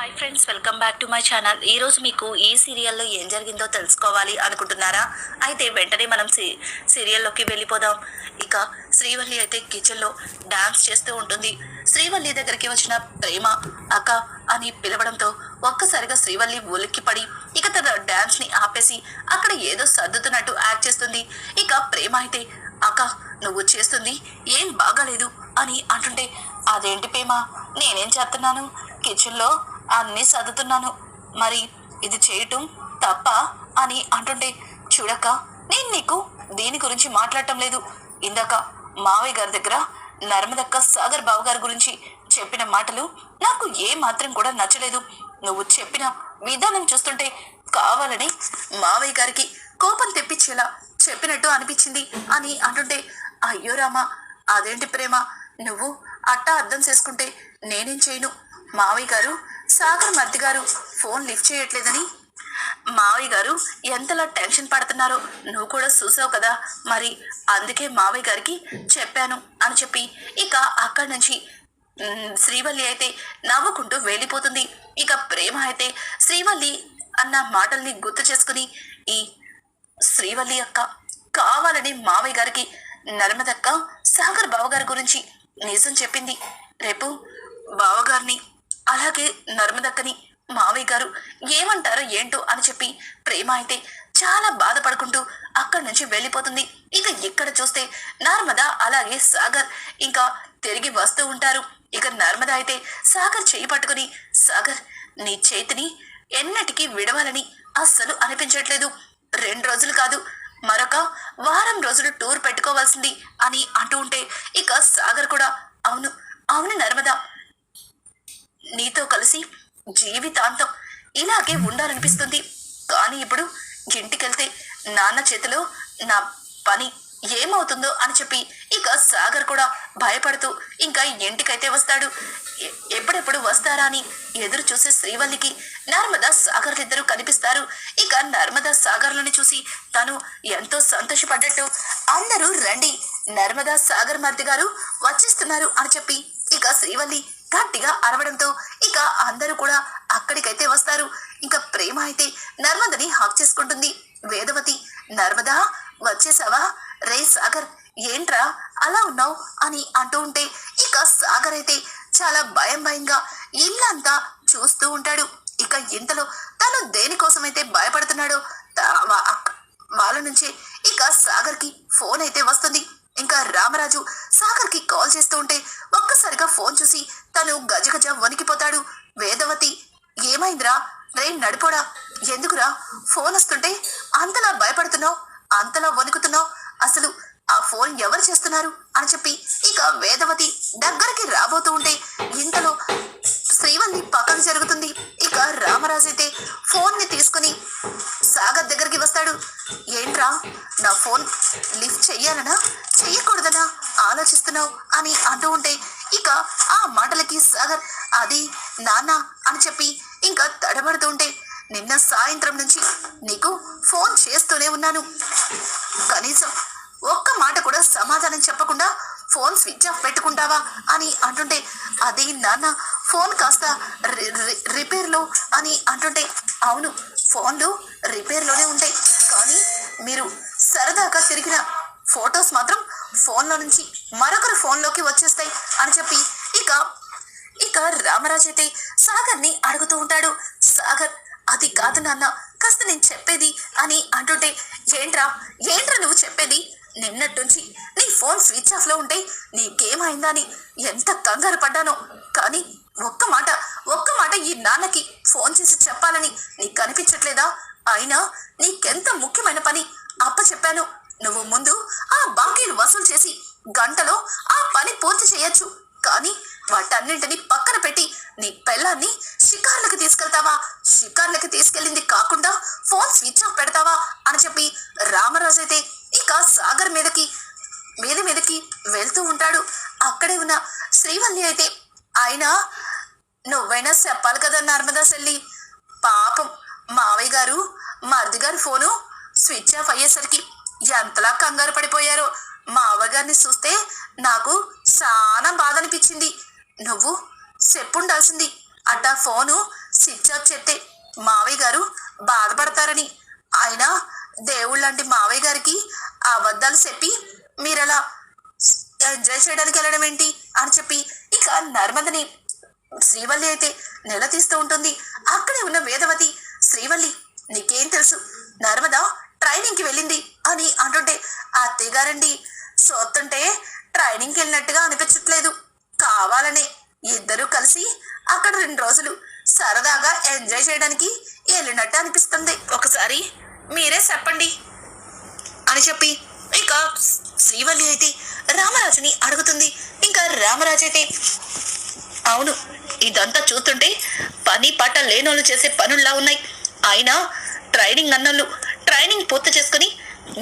Hi friends, welcome back to my channel. ఈరోజు మీకు ఈ సీరియల్లో ఏం జరిగిందో తెలుసుకోవాలి అనుకుంటున్నారా? అయితే వెంటనే మనం సీరియల్లోకి వెళ్ళిపోదాం. ఇక శ్రీవల్లి అయితే కిచెన్లో డాన్స్ చేస్తూ ఉంటుంది. శ్రీవల్లి దగ్గరికి వచ్చిన ప్రేమ అక్క అని పిలవడంతో ఒక్కసారిగా శ్రీవల్లి ఉలిక్కిపడి ఇక తన డాన్స్ని ఆపేసి అక్కడ ఏదో సర్దుతున్నట్టు యాక్ట్ చేస్తుంది. ఇక ప్రేమ అయితే అక్క నువ్వు చేస్తుంది ఏం బాగాలేదు అని అంటుంటే, అదేంటి ప్రేమ, నేనేం చేస్తున్నాను, కిచెన్లో అన్నీ సర్దుతున్నాను, మరి ఇది చేయటం తప్ప అని అంటుంటే, చూడక్క నేను నీకు దీని గురించి మాట్లాడటం లేదు. ఇందాక మావయ్య గారి దగ్గర నర్మదక్క సాగర్ బావ గారి గురించి చెప్పిన మాటలు నాకు ఏ మాత్రం కూడా నచ్చలేదు. నువ్వు చెప్పిన విధానం చూస్తుంటే కావాలని మావయ్య గారికి కోపం తెప్పించేలా చెప్పినట్టు అనిపించింది అని అంటుంటే, అయ్యో రామా, అదేంటి ప్రేమ, నువ్వు అట్టా అర్థం చేసుకుంటే నేనేం చేయను. మావయ్య గారు సాగర్ మర్ది గారు ఫోన్ లిఫ్ట్ చేయట్లేదని మావయ్య గారు ఎంతలా టెన్షన్ పడుతున్నారో నువ్వు కూడా చూసావు కదా, మరి అందుకే మావయ్య గారికి చెప్పాను అని చెప్పి ఇక అక్కడి నుంచి శ్రీవల్లి అయితే నవ్వుకుంటూ వెళ్ళిపోతుంది. ఇక ప్రేమ అయితే శ్రీవల్లి అన్న మాటల్ని గుర్తు చేసుకుని, ఈ శ్రీవల్లి అక్క కావాలని మావయ్య గారికి నర్మదక్క సాగర్ బావగారి గురించి నిజం చెప్పింది. రేపు బావగారిని అలాగే నర్మదక్కని మావయ్య గారు ఏమంటారో ఏంటో అని చెప్పి ప్రేమ అయితే చాలా బాధపడుకుంటూ అక్కడి నుంచి వెళ్ళిపోతుంది. ఇక ఇక్కడ చూస్తే నర్మద అలాగే సాగర్ ఇంకా తిరిగి వస్తూ ఉంటారు. ఇక నర్మద అయితే సాగర్ చేయి పట్టుకుని, సాగర్ నీ చేతిని ఎన్నటికీ విడవాలని అస్సలు అనిపించట్లేదు. 2 రోజులు కాదు, మరొక వారం రోజులు టూర్ పెట్టుకోవాల్సింది అని అంటూ ఉంటే ఇక సాగర్ కూడా అవును అవును నర్మద, నీతో కలిసి జీవితాంతం ఇలాగే ఉండాలనిపిస్తుంది. కానీ ఇప్పుడు ఇంటికెళ్తే నాన్న చేతిలో నా పని ఏమవుతుందో అని చెప్పి ఇక సాగర్ కూడా భయపడుతూ ఇంకా ఇంటికైతే వస్తాడు. ఎప్పుడెప్పుడు వస్తారా అని ఎదురు చూసే శ్రీవల్లికి నర్మదా సాగర్లిద్దరూ కనిపిస్తారు. ఇక నర్మదా సాగర్లను చూసి తను ఎంతో సంతోషపడ్డట్టు, అందరూ రండి, నర్మదా సాగర్ మర్ది గారు వచ్చేస్తున్నారు అని చెప్పి ఇక శ్రీవల్లి గట్టిగా అరవడంతో ఇక అందరూ కూడా అక్కడికైతే వస్తారు. ఇంకా ప్రేమ అయితే నర్మదని హాక్ చేసుకుంటుంది. వేదవతి, నర్మదా వచ్చేసావా, రే సాగర్ ఏంట్రా అలా ఉన్నావు అని అంటూ ఉంటే ఇక సాగర్ అయితే చాలా భయంగా ఇల్లంతా చూస్తూ ఉంటాడు. ఇక ఇంతలో తను దేనికోసమైతే భయపడుతున్నాడో వాళ్ళ నుంచే ఇక సాగర్ కి ఫోన్ అయితే వస్తుంది. ఇంకా రామరాజు సాగర్ కి కాల్ చేస్తూ ఉంటే ఒక్కసారిగా ఫోన్ చూసి తను గజగజ వణికిపోతాడు. వేదవతి, ఏమైందిరా, రే నడిపోడా, ఎందుకురా ఫోన్ వస్తుంటే అంతలా భయపడుతున్నావు, అంతలా వణుకుతున్నావు, అసలు ఆ ఫోన్ ఎవరు చేస్తున్నారు అని చెప్పి ఇక వేదవతి దగ్గరికి రాబోతూ ఉంటే ఇంతలో శ్రీవల్లి పక్కకు జరుగుతుంది. ఇక రామరాజు అయితే ఫోన్ ని తీసుకుని సాగర్ దగ్గరికి వస్తాడు. ఏంట్రా, నా ఫోన్ లిఫ్ట్ చెయ్యాలనా చెయ్యకూడదనా ఆలోచిస్తున్నావు అని అంటూ ఉంటే ఇక ఆ మాటలకి సాగర్ అది నాన్న అని చెప్పి ఇంకా తడబడుతూ ఉంటే, నిన్న సాయంత్రం నుంచి నీకు ఫోన్ చేస్తూనే ఉన్నాను, కనీసం ఒక్క మాట కూడా సమాధానం చెప్పకుండా ఫోన్ స్విచ్ ఆఫ్ పెట్టుకుంటావా అని అంటుంటే, అది నాన్న ఫోన్ కాస్త రిపేర్లో అని అంటుంటే, అవును ఫోన్లు రిపేర్లోనే ఉంటాయి, కానీ మీరు సరదాగా తిరిగిన ఫొటోస్ మాత్రం ఫోన్లో నుంచి మరొకరి ఫోన్లోకి వచ్చేస్తాయి అని చెప్పి ఇక రామరాజ్ అయితే సాగర్ని అడుగుతూ ఉంటాడు. సాగర్, అది కాదు నాన్న, కాస్త నేను చెప్పేది అని అంటుంటే, ఏంట్రా నువ్వు చెప్పేది, నిన్నట్టుంచి నీ ఫోన్ స్విచ్ ఆఫ్ లో ఉంటే నీకేమైందా అని ఎంత కంగారు పడ్డానో, కానీ ఒక్క మాట ఈ నాన్నకి ఫోన్ చేసి చెప్పాలని నీకు కనిపించట్లేదా? అయినా నీకెంత ముఖ్యమైన పని అప్పచెప్పాను, నువ్వు ముందు ఆ బాకీలు వసూలు చేసి గంటలో ఆ పని పూర్తి చేయొచ్చు, కానీ వాటన్నింటినీ పక్కన పెట్టి నీ పెళ్ళాన్ని షికార్లకు తీసుకెళ్తావా, షికార్లకి తీసుకెళ్ళింది కాకుండా ఫోన్ స్విచ్ ఆఫ్ పెడతావా అని చెప్పి రామరాజు అయితే ఇక సాగర్ మీదకి వెళ్తూ ఉంటాడు. అక్కడే ఉన్న శ్రీవల్లి అయితే, అయినా నువ్వైనా చెప్పాలి కదా నర్మదా చెల్లి, పాపం మావయ్య గారు మరిది గారి ఫోను స్విచ్ ఆఫ్ అయ్యేసరికి ఎంతలా కంగారు పడిపోయారో, మా అవ్వగారిని చూస్తే నాకు చాలా బాధ అనిపించింది. నువ్వు చెప్పుండాల్సింది, అట్టా ఫోను స్విచ్ ఆఫ్ చెప్తే మావయ్య గారు బాధపడతారని. ఆయన దేవుళ్ళంటి మావయ్య గారికి అబద్ధాలు చెప్పి మీరలా ఎంజాయ్ చేయడానికి వెళ్ళడం ఏంటి అని చెప్పి ఇక నర్మదని శ్రీవల్లి అయితే నిలదీస్తూ ఉంటుంది. అక్కడే ఉన్న వేదవతి, శ్రీవల్లి నీకేం తెలుసు, నర్మద ట్రైనింగ్కి వెళ్ళింది అని అంటుంటే, అత్తయ్య గారండి చూస్తుంటే ట్రైనింగ్కి వెళ్ళినట్టుగా అనిపించట్లేదు, కావాలనే ఇద్దరూ కలిసి అక్కడ 2 రోజులు సరదాగా ఎంజాయ్ చేయడానికి వెళ్ళినట్టు అనిపిస్తుంది, ఒకసారి మీరే చెప్పండి అని చెప్పి ఇక శ్రీవల్లి అయితే రామరాజుని అడుగుతుంది. ఇంకా రామరాజు అయితే అవును, ఇదంతా చూస్తుంటే పని పాట లేనోళ్ళు చేసే పనుల్లా ఉన్నాయి. అయినా ట్రైనింగ్ అన్నోళ్ళు ట్రైనింగ్ పూర్తి చేసుకుని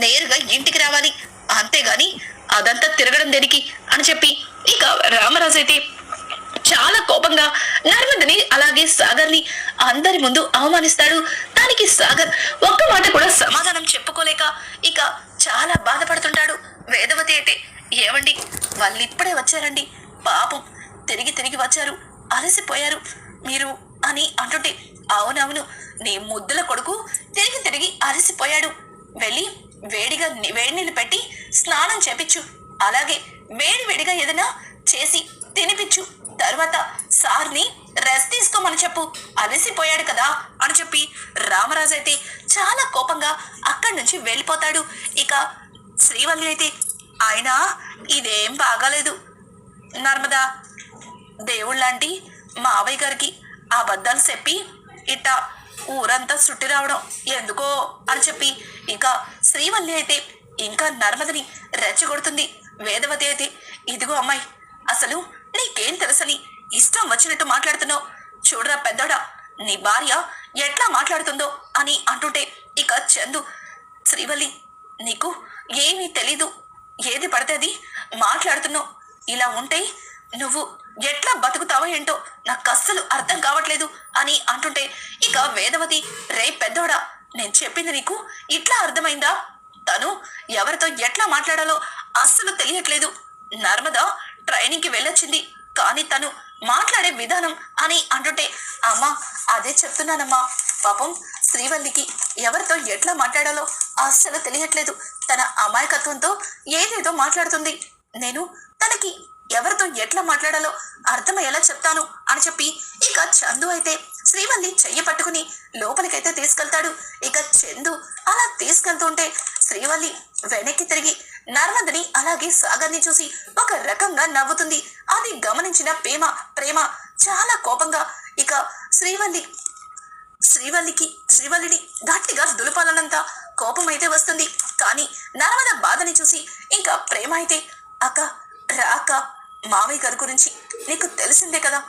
నేరుగా ఇంటికి రావాలి, అంతేగాని అదంతా తిరగడం దేనికి అని చెప్పి ఇక రామరాజు అయితే చాలా కోపంగా నర్మదని అలాగే సాగర్ని అందరి ముందు అవమానిస్తాడు. దానికి సాగర్ ఒక్క మాట కూడా సమాధానం చెప్పుకోలేక ఇక చాలా బాధపడుతుంటాడు. వేదవతి అయితే ఏమండి వాళ్ళు ఇప్పుడే వచ్చారండి, పాపం తిరిగి తిరిగి వచ్చారు, అలసిపోయారు మీరు అని అంటుంటే, అవునవును నీ ముద్దుల కొడుకు తిరిగి తిరిగి అలసిపోయాడు, వెళ్ళి వేడిగా వేడి నీళ్ళు పెట్టి స్నానం చేపించు, అలాగే వేడి వేడిగా ఏదైనా చేసి తినిపించు, తర్వాత సార్ని రెస్ట్ తీసుకోమని చెప్పు, అలసిపోయాడు కదా అని చెప్పి రామరాజు అయితే చాలా కోపంగా అక్కడి నుంచి వెళ్ళిపోతాడు. ఇక శ్రీవల్లి అయితే ఆయన ఇదేం బాగాలేదు, నర్మదా దేవుళ్ళంటి మావయ్య గారికి అబద్ధాలు చెప్పి ఇట్ట ఊరంతా చుట్టి రావడం ఎందుకో అని చెప్పి ఇక శ్రీవల్లి అయితే ఇంకా నర్మదని రెచ్చగొడుతుంది. వేదవతి అయితే ఇదిగో అమ్మాయి, అసలు నీకేం తెలుసని ఇష్టం వచ్చినట్టు మాట్లాడుతున్నావు, చూడరా పెద్దోడా నీ భార్య ఎట్లా మాట్లాడుతుందో అని అంటుంటే ఇక చందు, శ్రీవల్లి నీకు ఏమీ తెలీదు, ఏది పడితే అది మాట్లాడుతున్నావు, ఇలా ఉంటే నువ్వు ఎట్లా బతుకుతావో ఏంటో నాకు అస్సలు అర్థం కావట్లేదు అని అంటుంటే ఇక వేదవతి, రే పెద్దోడా నేను చెప్పింది నీకు ఇట్లా అర్థమైందా, తను ఎవరితో ఎట్లా మాట్లాడాలో అస్సలు తెలియట్లేదు, నర్మద ట్రైనింగ్కి వెళ్ళొచ్చింది కానీ తను మాట్లాడే విధానం అని అంటుంటే, అమ్మా అదే చెప్తున్నానమ్మా, పాపం శ్రీవల్లికి ఎవరితో ఎట్లా మాట్లాడాలో అస్సలు తెలియట్లేదు, తన అమాయకత్వంతో ఏదేదో మాట్లాడుతుంది, నేను తనకి ఎవరితో ఎట్లా మాట్లాడాలో అర్థమయ్యేలా చెప్తాను అని చెప్పి ఇక చందు అయితే శ్రీవల్లి చెయ్యి పట్టుకుని లోపలికైతే తీసుకెళ్తాడు. ఇక చందు అలా తీసుకెళ్తుంటే శ్రీవల్లి వెనక్కి తిరిగి నర్మదని అలాగే సాగర్ని చూసి ఒక రకంగా నవ్వుతుంది. అది గమనించిన ప్రేమ చాలా కోపంగా ఇక శ్రీవల్లిని గట్టిగా దులపాలన్నంత కోపం అయితే వస్తుంది. కానీ నర్మద బాధని చూసి ఇంకా ప్రేమ అయితే, అక్క రాక మావయ్య గారి గురించి నీకు తెలిసిందే కదా,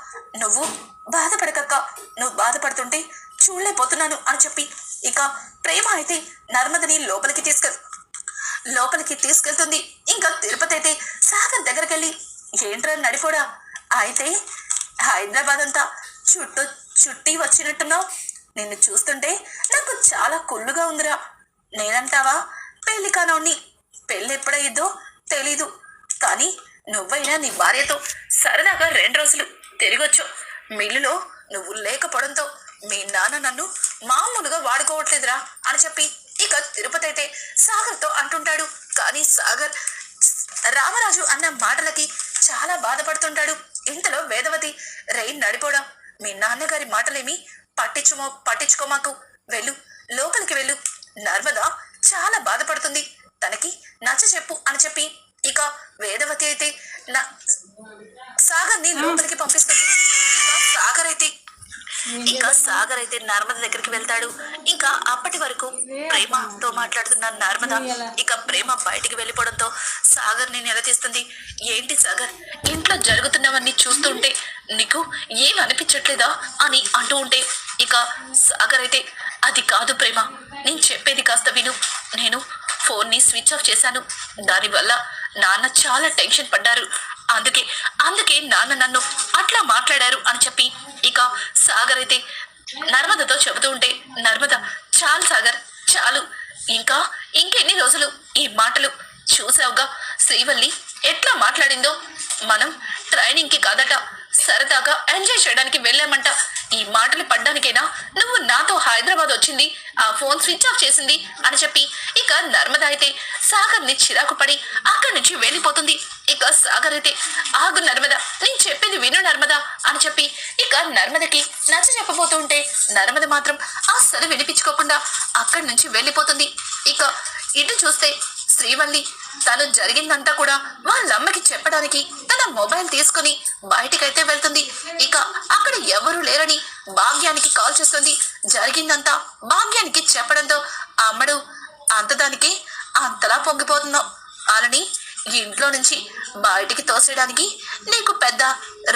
నువ్వు బాధపడకక్క, నువ్వు బాధపడుతుంటే చూడలేకపోతున్నాను అని చెప్పి ఇక ప్రేమ అయితే నర్మదని లోపలికి తీసుకెళ్తుంది. ఇంకా తిరుపతి అయితే సాగర్ దగ్గరికి వెళ్ళి, ఏంట్రా నడిపోడా, అయితే హైదరాబాద్ అంతా చుట్టి వచ్చినట్టున్నావు, నిన్ను చూస్తుంటే నాకు చాలా కుళ్ళుగా ఉందిరా, నేనంటావా పెళ్లి కానోని, పెళ్ళి ఎప్పుడయ్యిద్దో తెలీదు, కానీ నువ్వైనా నీ భార్యతో సరదాగా 2 రోజులు తిరిగొచ్చు, మిల్లులో నువ్వు లేకపోవడంతో మీ నాన్న నన్ను మామూలుగా వాడుకోవట్లేదురా అని చెప్పి ఇక తిరుపతి అయితే సాగర్తో అంటుంటాడు. కానీ సాగర్ రామరాజు అన్న మాటలకి చాలా బాధపడుతుంటాడు. ఇంతలో వేదవతి, రైన్ నడిపోవడం మీ నాన్నగారి మాటలేమి పట్టించుకోమాకు, వెళ్ళు లోపలికి వెళ్ళు, నర్మద చాలా బాధపడుతుంది, తనకి నచ్చ చెప్పు అని చెప్పి ఇక వేదవతి అయితే సాగర్ని లోపలికి పంపిస్తుంది. సాగర్ అయితే నర్మద దగ్గరికి వెళ్తాడు. ఇంకా అప్పటి వరకు ప్రేమతో మాట్లాడుతున్న నర్మద ఇక ప్రేమ బయటికి వెళ్ళిపోవడంతో సాగర్ ని నిలదీస్తుంది. ఏంటి సాగర్, ఇంట్లో జరుగుతున్నవన్నీ చూస్తుంటే నీకు ఏం అనిపించట్లేదా అని అంటూ ఉంటే ఇక సాగర్ అయితే, అది కాదు ప్రేమ, నేను చెప్పేది కాస్త విను, నేను ఫోన్ని స్విచ్ ఆఫ్ చేశాను, దానివల్ల నాన్న చాలా టెన్షన్ పడ్డారు, అందుకే నాన్న నన్ను అట్లా మాట్లాడారు అని చెప్పి ఇక సాగర్ అయితే నర్మదతో చెబుతూ ఉంటే, నర్మద చాలు సాగర్ చాలు, ఇంకెన్ని రోజులు ఈ మాటలు, చూసావుగా శ్రీవల్లి ఎట్లా మాట్లాడిందో, మనం ట్రైనింగ్కి కాదట సరదాగా ఎంజాయ్ చేయడానికి వెళ్ళామంట. ఈ మాటలు పడ్డానికైనా నువ్వు నాతో హైదరాబాద్ వచ్చింది, ఆ ఫోన్ స్విచ్ ఆఫ్ చేసింది అని చెప్పి ఇక నర్మద అయితే సాగర్ ని చిరాకు పడి అక్కడి నుంచి వెళ్ళిపోతుంది. ఇక సాగర్ అయితే ఆగు నర్మద, నేను చెప్పేది విను నర్మద అని చెప్పి ఇక నర్మదకి నచ్చ చెప్పబోతూ ఉంటే నర్మద మాత్రం అస్సలు వినిపించుకోకుండా అక్కడి నుంచి వెళ్ళిపోతుంది. ఇక ఇటు చూస్తే శ్రీవల్లి తను జరిగిందంతా కూడా వాళ్ళమ్మకి చెప్పడానికి తన మొబైల్ తీసుకుని బయటికైతే వెళ్తుంది. ఇక అక్కడ ఎవరు లేరని భాగ్యానికి కాల్ చేస్తుంది. జరిగిందంతా భాగ్యానికి చెప్పడంతో అమ్మడు అంతదానికి అంతలా పొంగిపోతున్నావు, అలాని ఇంట్లో నుంచి బయటికి తోసేయడానికి నీకు పెద్ద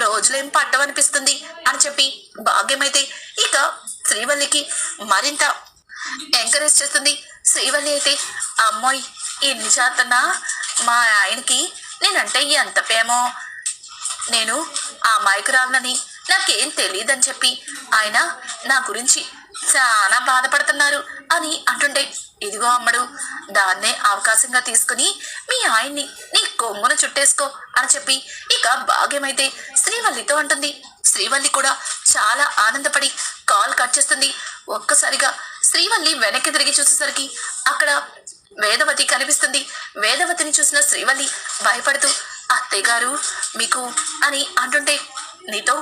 రోజులేం పట్టవనిపిస్తుంది అని చెప్పి భాగ్యమైతే ఇక శ్రీవల్లికి మరింత ఎంకరేజ్ చేస్తుంది. శ్రీవల్లి అయితే అమ్మోయ్ ఎన్ని చేతన్నా మా ఆయనకి నేనంటే ఎంత ప్రేమో, నేను ఆ మైకురాలని నాకేం తెలియదని చెప్పి ఆయన నా గురించి చాలా బాధపడుతున్నారు అని అంటుంటే ఇదిగో అమ్మడు, దాన్నే అవకాశంగా తీసుకుని మీ ఆయన్ని నీ కొంగున చుట్టేసుకో అని చెప్పి ఇక భాగ్యమైతే శ్రీవల్లితో అంటుంది. శ్రీవల్లి కూడా చాలా ఆనందపడి కాల్ కట్ చేస్తుంది. ఒక్కసారిగా శ్రీవల్లి వెనక్కి తిరిగి చూసేసరికి అక్కడ వేదవతి కనిపిస్తుంది. వేదవతిని చూసిన శ్రీవల్లి భయపడుతూ అత్తయ్య గారు మీకు అని అంటుంటే నీతో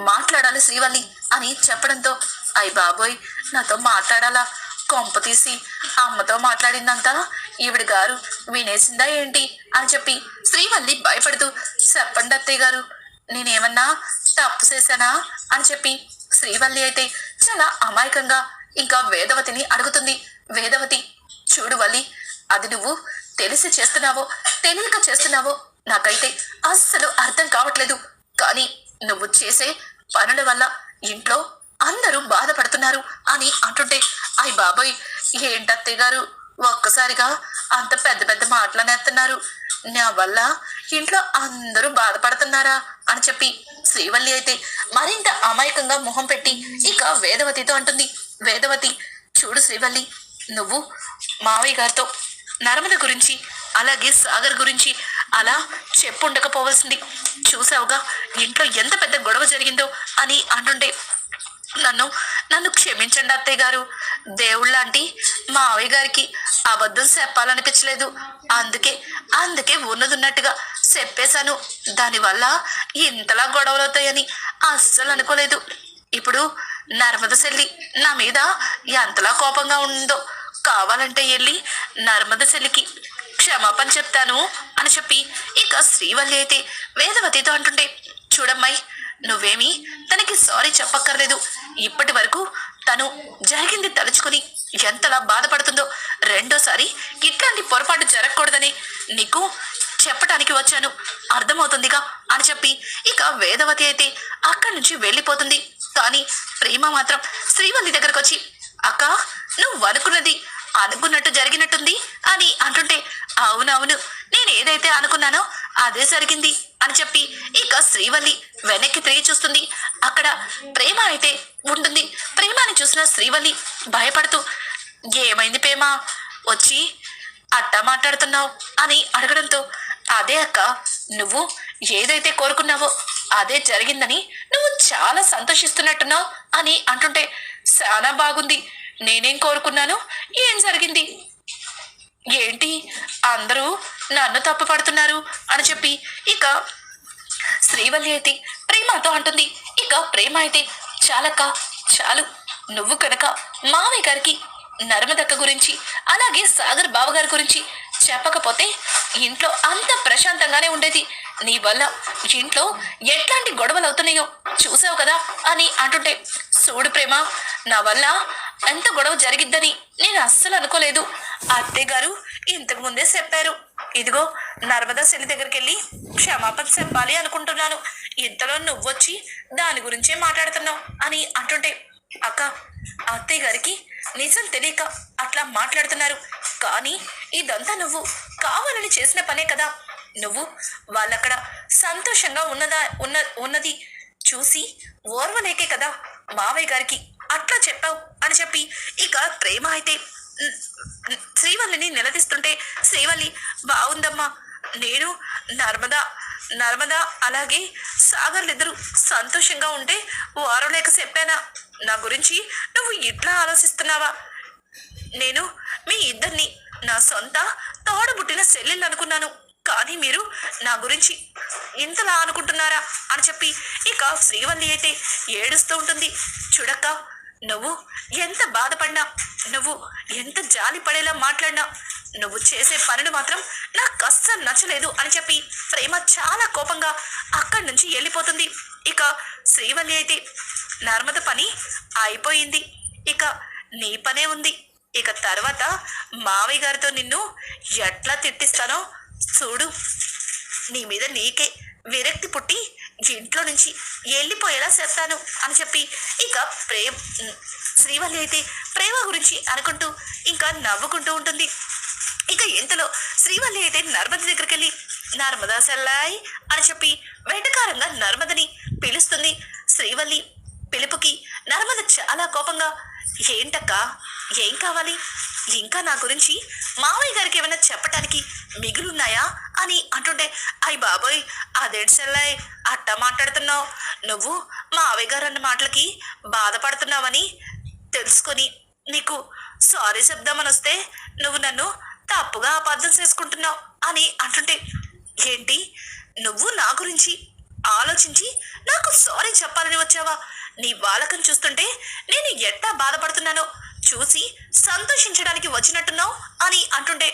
మాట్లాడాలి శ్రీవల్లి అని చెప్పడంతో అయ్య బాబోయ్ నాతో మాట్లాడాలా, కొంప తీసి అమ్మతో మాట్లాడిందంతా ఈవిడ గారు వినేసిందా ఏంటి అని చెప్పి శ్రీవల్లి భయపడుతూ చెప్పండి అత్తయ్య గారు, నేనేమన్నా తప్పు చేశానా అని చెప్పి శ్రీవల్లి అయితే చాలా అమాయకంగా ఇంకా వేదవతిని అడుగుతుంది. వేదవతి చూడు వల్లి, అది నువ్వు తెలిసి చేస్తున్నావో తెలియక చేస్తున్నావో నాకైతే అస్సలు అర్థం కావట్లేదు, కానీ నువ్వు చేసే పనుల వల్ల ఇంట్లో అందరూ బాధపడుతున్నారు అని అంటుంటే అయ్య బాబోయ్ ఏంటత్తయ్య గారు ఒక్కసారిగా అంత పెద్ద పెద్ద మాటలనేస్తున్నారు, నా వల్ల ఇంట్లో అందరూ బాధపడుతున్నారా అని చెప్పి శ్రీవల్లి అయితే మరింత అమాయకంగా మొహం పెట్టి ఇక వేదవతితో అంటుంది. వేదవతి చూడు శ్రీవల్లి, నువ్వు మావయ్య గారితో నర్మద గురించి అలాగే సాగర్ గురించి అలా చెప్పుండకపోవలసింది, చూసావుగా ఇంట్లో ఎంత పెద్ద గొడవ జరిగిందో అని అంటుంటే నన్ను క్షమించండి అత్తయ్య గారు, దేవుళ్ళంటి మావయ్య గారికి అబద్ధం చెప్పాలనిపించలేదు, అందుకే ఉన్నదున్నట్టుగా చెప్పేశాను, దానివల్ల ఇంతలా గొడవలు అవుతాయని అస్సలు అనుకోలేదు. ఇప్పుడు నర్మద చెల్లి నా మీద ఎంతలా కోపంగా ఉందో, కావాలంటే వెళ్ళి నర్మద చెల్లికి క్షమాపణ చెప్తాను అని చెప్పి ఇక శ్రీవల్లి అయితే వేదవతితో అంటుంటే చూడమ్మాయి, నువ్వేమీ తనకి సారీ చెప్పక్కర్లేదు, ఇప్పటి వరకు తను జరిగింది తలుచుకుని ఎంతలా బాధపడుతుందో రెండోసారి ఇట్లాంటి పొరపాటు జరగకూడదని నీకు చెప్పటానికి వచ్చాను, అర్థమవుతుందిగా అని చెప్పి ఇక వేదవతి అయితే అక్కడి నుంచి వెళ్ళిపోతుంది. కానీ ప్రేమ మాత్రం శ్రీవల్లి దగ్గరకు వచ్చి అక్క నువ్వు అనుకున్నట్టు జరిగినట్టుంది అని అంటుంటే అవునవును నేను ఏదైతే అనుకున్నానో అదే జరిగింది అని చెప్పి ఇక శ్రీవల్లి వెనక్కి తిరిగి చూస్తుంది. అక్కడ ప్రేమ అయితే ఉంటుంది. ప్రేమని చూసిన శ్రీవల్లి భయపడుతూ ఏమైంది ప్రేమ, వచ్చి అట్టా మాట్లాడుతున్నావు అని అడగడంతో అదే అక్క, నువ్వు ఏదైతే కోరుకున్నావో అదే జరిగిందని నువ్వు చాలా సంతోషిస్తున్నట్టున్నావు అని అంటుంటే చాలా బాగుంది, నేనేం కోరుకున్నాను ఏం జరిగింది ఏంటి అందరూ నన్ను తప్పు పడుతున్నారు అని చెప్పి ఇక శ్రీవల్లి అయితే ప్రేమతో అంటుంది. ఇక ప్రేమ అయితే చాలు, నువ్వు కనుక మావయ్య గారికి నర్మదక్క గురించి అలాగే సాగర్ బావగారి గురించి చెప్పకపోతే ఇంట్లో అంత ప్రశాంతంగానే ఉండేది, నీ వల్ల ఇంట్లో ఎట్లాంటి గొడవలు అవుతున్నాయో చూసావు కదా అని అంటుంటే చూడు ప్రేమ, నా వల్ల ఎంత గొడవ జరిగిద్దని నేను అస్సలు అనుకోలేదు, అత్తయ్య గారు ఇంతకు ముందే చెప్పారు, ఇదిగో నర్మదా చెల్లి దగ్గరికి వెళ్ళి క్షమాపణ చెప్పాలి అనుకుంటున్నాను, ఇంతలో నువ్వొచ్చి దాని గురించే మాట్లాడుతున్నావు అని అంటుంటే అక్క అత్తయ్య గారికి నిజం తెలియక అట్లా మాట్లాడుతున్నారు, కానీ ఇదంతా నువ్వు కావాలని చేసిన పనే కదా, నువ్వు వాళ్ళక్కడ సంతోషంగా ఉన్నది చూసి ఓర్వలేకే కదా మావయ్య గారికి అట్లా చెప్పావు అని చెప్పి ఇక ప్రేమ అయితే శ్రీవల్లిని నిలదీస్తుంటే శ్రీవల్లి బాగుందమ్మా, నేను నర్మదా నర్మద అలాగే సాగర్లిద్దరూ సంతోషంగా ఉంటే వారం లేక చెప్పానా? నా గురించి నువ్వు ఇట్లా ఆలోచిస్తున్నావా? నేను మీ ఇద్దరిని నా సొంత తోడబుట్టిన చెల్లెళ్ళు అనుకున్నాను, కానీ మీరు నా గురించి ఇంతలా అనుకుంటున్నారా అని చెప్పి ఇక శ్రీవల్లి అయితే ఏడుస్తూ ఉంటుంది. చూడక్క, నువ్వు ఎంత బాధపడినా, నువ్వు ఎంత జాలి పడేలా మాట్లాడినా, నువ్వు చేసే పనులు మాత్రం నాకు అస్సలు నచ్చలేదు అని చెప్పి ప్రేమ చాలా కోపంగా అక్కడి నుంచి వెళ్ళిపోతుంది. ఇక శ్రీవల్లి అయితే నర్మద పని అయిపోయింది, ఇక నీ పనే ఉంది. ఇక తర్వాత మావయ్య గారితో నిన్ను ఎట్లా తిట్టిస్తానో చూడు. నీ మీద నీకే విరక్తి పుట్టి ఇంట్లో నుంచి వెళ్ళిపోయేలా చేస్తాను అని చెప్పి ఇక శ్రీవల్లి అయితే ప్రేమ గురించి అనుకుంటూ ఇంకా నవ్వుకుంటూ ఉంటుంది. ఇక ఇంతలో శ్రీవల్లి అయితే నర్మద దగ్గరికి వెళ్ళి నర్మదా సెల్లాయి అని చెప్పి వెంటకారంగా నర్మదని పిలుస్తుంది. శ్రీవల్లి పిలుపుకి నర్మద చాలా కోపంగా, ఏంటక్క, ఏం కావాలి? ఇంకా నా గురించి మావయ్య గారికి ఏమైనా చెప్పటానికి మిగులున్నాయా అని అంటుంటే, అయ్య బాబోయ్, అదేంటి సెల్లాయ్ అట్టా మాట్లాడుతున్నావు? నువ్వు మావయ్య గారు అన్న మాటలకి బాధపడుతున్నావని తెలుసుకొని నీకు సారీ చెప్దామని వస్తే నువ్వు నన్ను తప్పుగా అపార్థం చేసుకుంటున్నావు అని అంటుంటే, ఏంటి నువ్వు నా గురించి ఆలోచించి నాకు సారీ చెప్పాలని వచ్చావా? నీ వాలకం చూస్తుంటే నేను ఎట్టా బాధపడుతున్నానో చూసి సంతోషించడానికి వచ్చినట్టున్నావు అని అంటుంటే,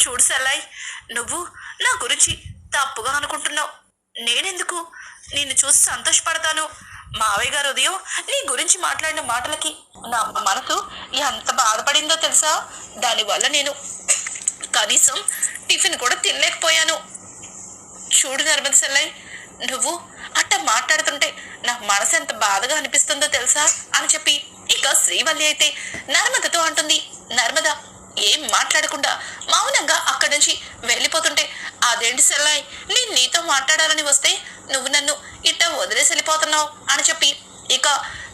చూడు సెల్లాయ్, నువ్వు నా గురించి తప్పుగా అనుకుంటున్నావు. నేనెందుకు నిన్ను చూసి సంతోషపడతాను? మావయ్య గారు ఉదయం నీ గురించి మాట్లాడిన మాటలకి నా మనసు ఎంత బాధపడిందో తెలుసా? దానివల్ల నేను కనీసం టిఫిన్ కూడా తినలేకపోయాను. చూడు నర్మద సెల్లాయ్, నువ్వు అట్ట మాట్లాడుతుంటే నా మనసు ఎంత బాధగా అనిపిస్తుందో తెలుసా అని చెప్పి ఇక శ్రీవల్లి అయితే నర్మదతో అంటుంది. నర్మద ఏం మాట్లాడకుండా మౌనంగా అక్కడి నుంచి వెళ్ళిపోతుంటే, అదేంటి సెల్లాయ్, నేను నీతో మాట్లాడాలని వస్తే నువ్వు నన్ను ఇట్ట వదిలేసి వెళ్ళిపోతున్నావు అని చెప్పి ఇక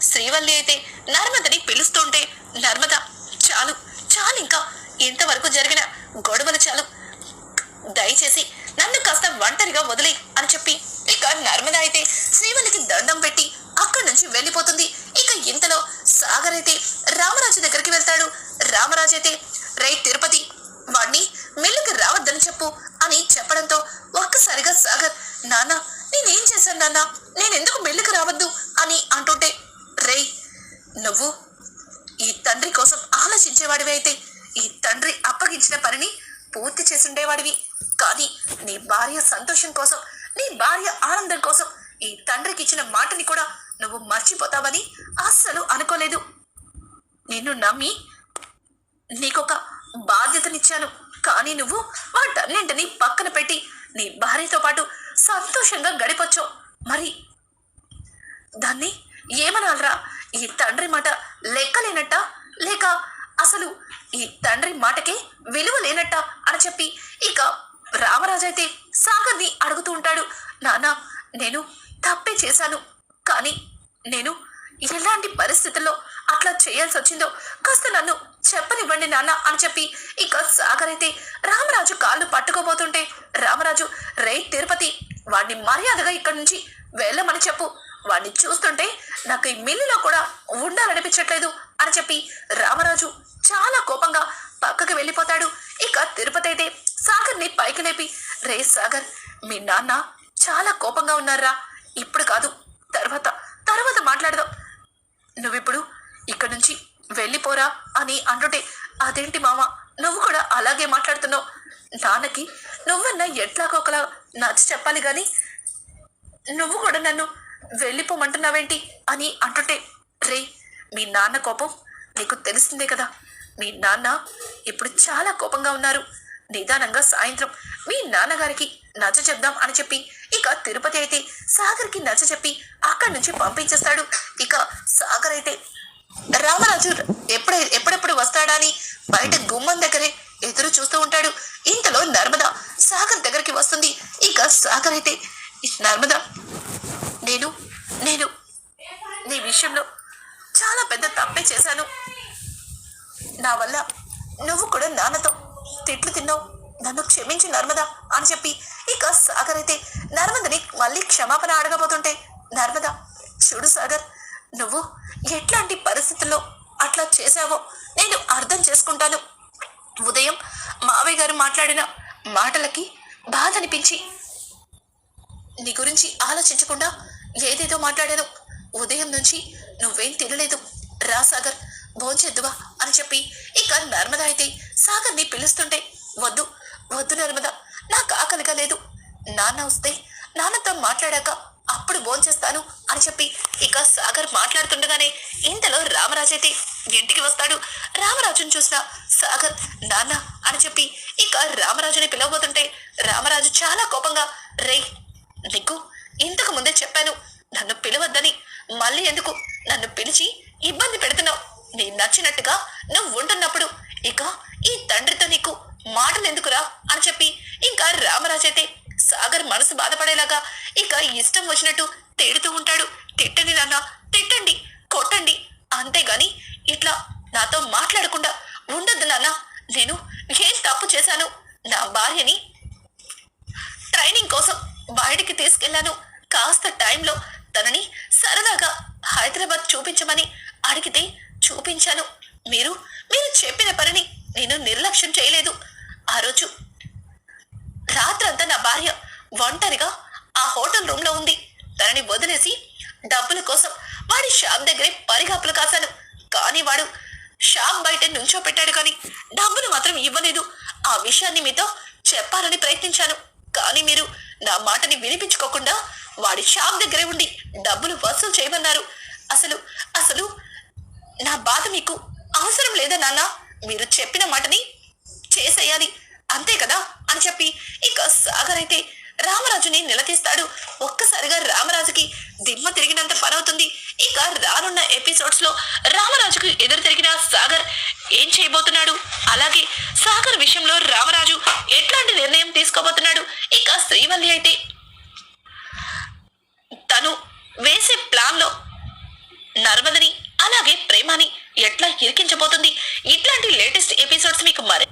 శ్రీవల్లి అయితే నర్మదని పిలుస్తుంటే, నర్మద చాలు చాలు, ఇంకా ఇంతవరకు జరిగిన గొడవలు చాలు, దయచేసి నన్ను కాస్త ఒంటరిగా వదిలే అని చెప్పి ఇక నర్మద అయితే శ్రీవల్లికి దండం పెట్టి అక్కడి నుంచి వెళ్ళిపోతుంది. ఇక ఇంతలో సాగర్ అయితే రామరాజు దగ్గరికి వెళ్తాడు. రామరాజు అయితే, రే తిరుపతి, వాణ్ణి మెల్లికి రావద్దని చెప్పు అని చెప్పడంతో ఒక్కసారిగా సాగర్, నాన్న నేనేం చేశాను నాన్న, నేనెందుకు మెల్లికి రావద్దు అని అంటుంటే, రే నువ్వు ఈ తండ్రి కోసం ఆలోచించేవాడివి అయితే ఈ తండ్రి అప్పగించిన పనిని పూర్తి చేసుండేవాడివి, కానీ నీ భార్య సంతోషం కోసం, నీ భార్య ఆనందం కోసం ఈ తండ్రికి ఇచ్చిన మాటని కూడా నువ్వు మర్చిపోతావని అస్సలు అనుకోలేదు. నిన్ను నమ్మి నీకొక బాధ్యతనిచ్చాను, కానీ నువ్వు వాటన్నింటినీ పక్కన పెట్టి నీ భార్యతో పాటు సంతోషంగా గడిపొచ్చావు. మరి దాన్ని ఏమనాలరా? ఈ తండ్రి మాట లెక్కలేనట్ట, లేక అసలు ఈ తండ్రి మాటకే విలువ లేనట్ట అని చెప్పి ఇక రామరాజు అయితే సాగర్ని అడుగుతూ ఉంటాడు. నాన్న, నేను తప్పే చేశాను, కానీ నేను ఎలాంటి పరిస్థితుల్లో అట్లా చేయాల్సి వచ్చిందో కాస్త నన్ను చెప్పనివ్వండి నాన్న అని చెప్పి ఇక సాగర్ అయితే రామరాజు కాళ్ళు పట్టుకోబోతుంటే, రామరాజు, రే తిరుపతి, వాడిని మర్యాదగా ఇక్కడి నుంచి వెళ్ళమని చెప్పు, వాడిని చూస్తుంటే నాకు ఈ మిల్లులో కూడా ఉండాలనిపించట్లేదు అని చెప్పి రామరాజు చాలా కోపంగా పక్కకి వెళ్ళిపోతాడు. ఇక తిరుపతి అయితే సాగర్ని పైకి లేపి, రే సాగర్, మీ నాన్న చాలా కోపంగా ఉన్నారా, ఇప్పుడు కాదు తర్వాత తర్వాత మాట్లాడదాం, నువ్విప్పుడు ఇక్కడి నుంచి వెళ్ళిపోరా అని అంటుంటే, అదేంటి మామ, నువ్వు కూడా అలాగే మాట్లాడుతున్నావు? నాన్నకి నువ్వన్నా ఎట్లాగోకలా నచ్చి చెప్పాలి గాని నువ్వు కూడా నన్ను వెళ్ళిపోమంటున్నావేంటి అని అంటుంటే, రే మీ నాన్న కోపం నీకు తెలిసిందే కదా, మీ నాన్న ఇప్పుడు చాలా కోపంగా ఉన్నారు, నిదానంగా సాయంత్రం మీ నాన్నగారికి నచ్చ చెప్దాం అని చెప్పి ఇక తిరుపతి అయితే సాగర్కి నచ్చ చెప్పి అక్కడి నుంచి పంపించేస్తాడు. ఇక సాగర్ అయితే రామరాజు ఎప్పుడెప్పుడు వస్తాడా అని బయట గుమ్మం దగ్గరే ఎదురు చూస్తూ ఉంటాడు. ఇంతలో నర్మద సాగర్ దగ్గరికి వస్తుంది. ఇక సాగర్ అయితే, నర్మద, నేను నీ విషయంలో చాలా పెద్ద తప్పే చేశాను, నా వల్ల నువ్వు కూడా నాన్నతో తిట్లు తిన్నావు, నన్ను క్షమించు నర్మద అని చెప్పి ఇక సాగర్ అయితే నర్మదని మళ్ళీ క్షమాపణ అడగబోతుంటే, నర్మద చూడు సాగర్, నువ్వు ఎట్లాంటి పరిస్థితుల్లో అట్లా చేశావో నేను అర్థం చేసుకుంటాను. ఉదయం మావయ్య గారు మాట్లాడిన మాటలకి బాధ అనిపించి నీ గురించి ఆలోచించకుండా ఏదేదో మాట్లాడాను. ఉదయం నుంచి నువ్వేం తినలేదు, రా సాగర్ భోంచేద్దువా అని చెప్పి ఇక నర్మద అయితే సాగర్ని పిలుస్తుంటే, వద్దు వద్దు నర్మద, నాకు ఆకలిగా లేదు, నాన్న వస్తే నాన్నతో మాట్లాడాక అప్పుడు భోంచేస్తాను అని చెప్పి ఇక సాగర్ మాట్లాడుతుండగానే ఇంతలో రామరాజు అయితే ఇంటికి వస్తాడు. రామరాజుని చూసిన సాగర్ నాన్న అని చెప్పి ఇక రామరాజుని పిలవబోతుంటే, రామరాజు చాలా కోపంగా, రేయ్ నీకు ఇంతకు ముందే చెప్పాను నన్ను పిలవద్దని, మళ్ళీ ఎందుకు నన్ను పిలిచి ఇబ్బంది పెడుతున్నావు? నీ నచ్చినట్టుగా నువ్వు ఉంటున్నప్పుడు ఇక ఈ తండ్రితో నీకు మాటలు ఎందుకురా అని చెప్పి ఇంకా రామరాజు అయితే సాగర్ మనసు బాధపడేలాగా ఇక ఇష్టం వచ్చినట్టు తిడుతూ ఉంటాడు. తిట్టండి నాన్న, తిట్టండి, కొట్టండి, అంతేగాని ఇట్లా నాతో మాట్లాడకుండా ఉండొద్దు నాన్న. నేను ఏం తప్పు చేశాను? నా భార్యని ట్రైనింగ్ కోసం బయటికి తీసుకెళ్లాను. కాస్త టైంలో తనని సరదాగా హైదరాబాద్ చూపించమని అడిగితే చూపించాను. మీరు చెప్పిన పనిని నేను నిర్లక్ష్యం చేయలేదు. ఆ రోజు రాత్రంతా నా భార్య ఒంటరిగా ఆ హోటల్ రూమ్ లో ఉంది. తనని వదిలేసి డబ్బుల కోసం వాడి షాప్ దగ్గరే పరిగాపులు కాశాను. కానీ వాడు షాప్ బయట నుంచో పెట్టాడు, కానీ డబ్బులు మాత్రం ఇవ్వలేదు. ఆ విషయాన్ని మీతో చెప్పాలని ప్రయత్నించాను, కానీ మీరు నా మాటని వినిపించుకోకుండా వాడి షాప్ దగ్గరే ఉండి డబ్బులు వసూలు చేయమన్నారు. అసలు అసలు నా బాధ మీకు అవసరం లేదా నాన్న? మీరు చెప్పిన మాటని చేసేయాలి, అంతే కదా అని చెప్పి ఇక సాగర్ అయితే రామరాజుని నిలదీస్తాడు. ఒక్కసారిగా రామరాజుకి దిమ్మ తిరిగినంత పనవుతుంది. ఇక రానున్న ఎపిసోడ్స్ లో రామరాజుకు ఎదురు తిరిగిన సాగర్ ఏం చేయబోతున్నాడు, అలాగే సాగర్ విషయంలో రామరాజు ఎట్లాంటి నిర్ణయం తీసుకోబోతున్నాడు, ఇక శ్రీవల్లి అయితే తను వేసే ప్లాన్ లో నర్మదని అలాగే ప్రేమని ఎట్లా ఇరికించబోతుంది. ఇట్లాంటి లేటెస్ట్ ఎపిసోడ్స్ మీకు మరి